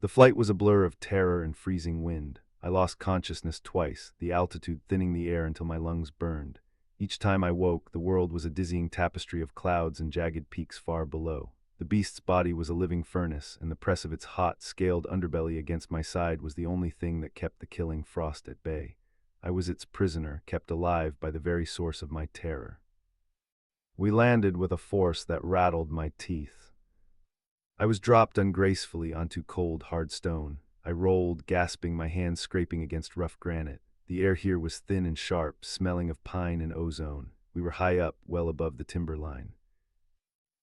The flight was a blur of terror and freezing wind. I lost consciousness twice, the altitude thinning the air until my lungs burned. Each time I woke, the world was a dizzying tapestry of clouds and jagged peaks far below. The beast's body was a living furnace, and the press of its hot, scaled underbelly against my side was the only thing that kept the killing frost at bay. I was its prisoner, kept alive by the very source of my terror. We landed with a force that rattled my teeth. I was dropped ungracefully onto cold, hard stone. I rolled, gasping, my hands scraping against rough granite. The air here was thin and sharp, smelling of pine and ozone. We were high up, well above the timberline.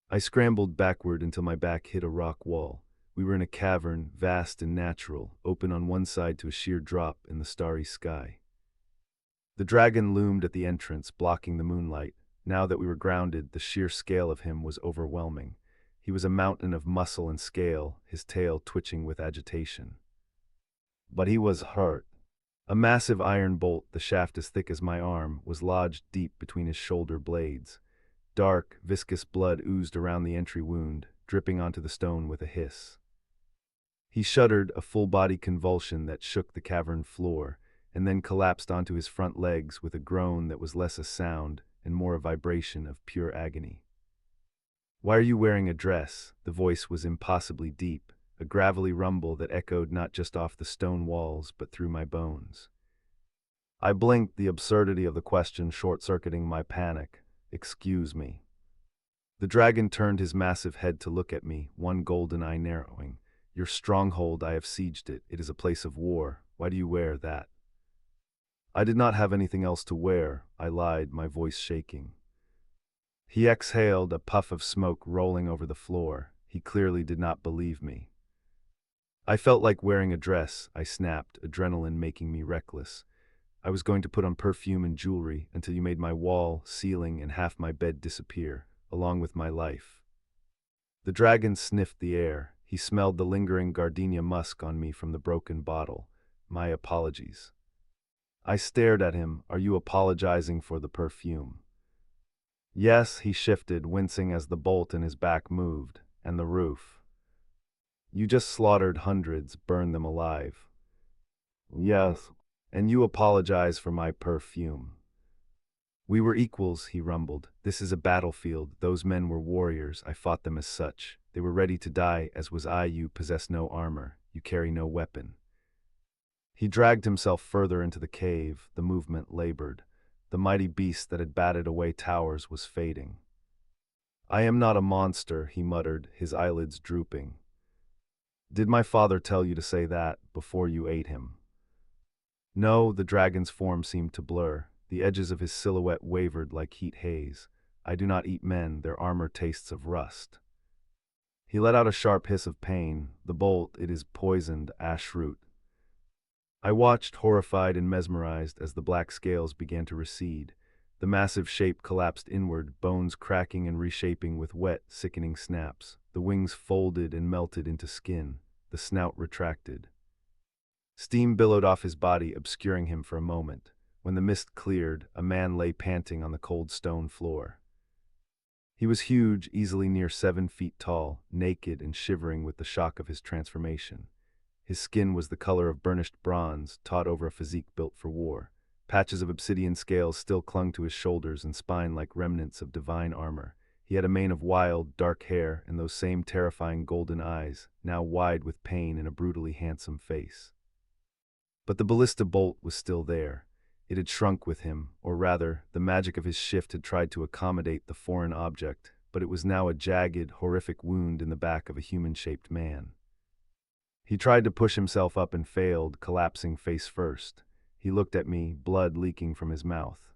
I scrambled backward until my back hit a rock wall. We were in a cavern, vast and natural, open on one side to a sheer drop in the starry sky. The dragon loomed at the entrance, blocking the moonlight. Now that we were grounded, the sheer scale of him was overwhelming. He was a mountain of muscle and scale, his tail twitching with agitation. But he was hurt. A massive iron bolt, the shaft as thick as my arm, was lodged deep between his shoulder blades. Dark, viscous blood oozed around the entry wound, dripping onto the stone with a hiss. He shuddered, a full-body convulsion that shook the cavern floor, and then collapsed onto his front legs with a groan that was less a sound and more a vibration of pure agony. "Why are you wearing a dress?" The voice was impossibly deep, a gravelly rumble that echoed not just off the stone walls but through my bones. I blinked, the absurdity of the question short-circuiting my panic. "Excuse me." The dragon turned his massive head to look at me, one golden eye narrowing. "Your stronghold, I have sieged it. It is a place of war. Why do you wear that?" "I did not have anything else to wear," I lied, my voice shaking. He exhaled, a puff of smoke rolling over the floor. He clearly did not believe me. "I felt like wearing a dress," I snapped, adrenaline making me reckless. "I was going to put on perfume and jewelry until you made my wall, ceiling, and half my bed disappear, along with my life." The dragon sniffed the air. He smelled the lingering gardenia musk on me from the broken bottle. "My apologies." I stared at him. "Are you apologizing for the perfume?" "Yes," he shifted, wincing as the bolt in his back moved. "And the roof. You just slaughtered hundreds, burned them alive." "Yes. And you apologize for my perfume." "We were equals," he rumbled. "This is a battlefield. Those men were warriors. I fought them as such. They were ready to die, as was I. You possess no armor. You carry no weapon." He dragged himself further into the cave. The movement labored. The mighty beast that had batted away towers was fading. "I am not a monster," he muttered, his eyelids drooping. "Did my father tell you to say that before you ate him?" No, the dragon's form seemed to blur. The edges of his silhouette wavered like heat haze. "I do not eat men, their armor tastes of rust." He let out a sharp hiss of pain. "The bolt, it is poisoned ash root." I watched, horrified and mesmerized, as the black scales began to recede. The massive shape collapsed inward, bones cracking and reshaping with wet, sickening snaps. The wings folded and melted into skin. The snout retracted. Steam billowed off his body, obscuring him for a moment. When the mist cleared, a man lay panting on the cold stone floor. He was huge, easily near 7 feet tall, naked and shivering with the shock of his transformation. His skin was the color of burnished bronze, taut over a physique built for war. Patches of obsidian scales still clung to his shoulders and spine like remnants of divine armor. He had a mane of wild, dark hair and those same terrifying golden eyes, now wide with pain in a brutally handsome face. But the ballista bolt was still there. It had shrunk with him, or rather, the magic of his shift had tried to accommodate the foreign object, but it was now a jagged, horrific wound in the back of a human-shaped man. He tried to push himself up and failed, collapsing face first. He looked at me, blood leaking from his mouth.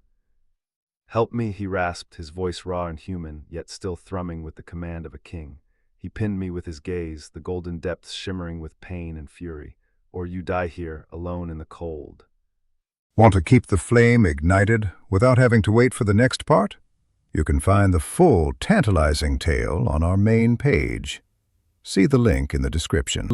"Help me," he rasped, his voice raw and human, yet still thrumming with the command of a king. He pinned me with his gaze, the golden depths shimmering with pain and fury. "Or you die here, alone in the cold." Want to keep the flame ignited without having to wait for the next part? You can find the full, tantalizing tale on our main page. See the link in the description.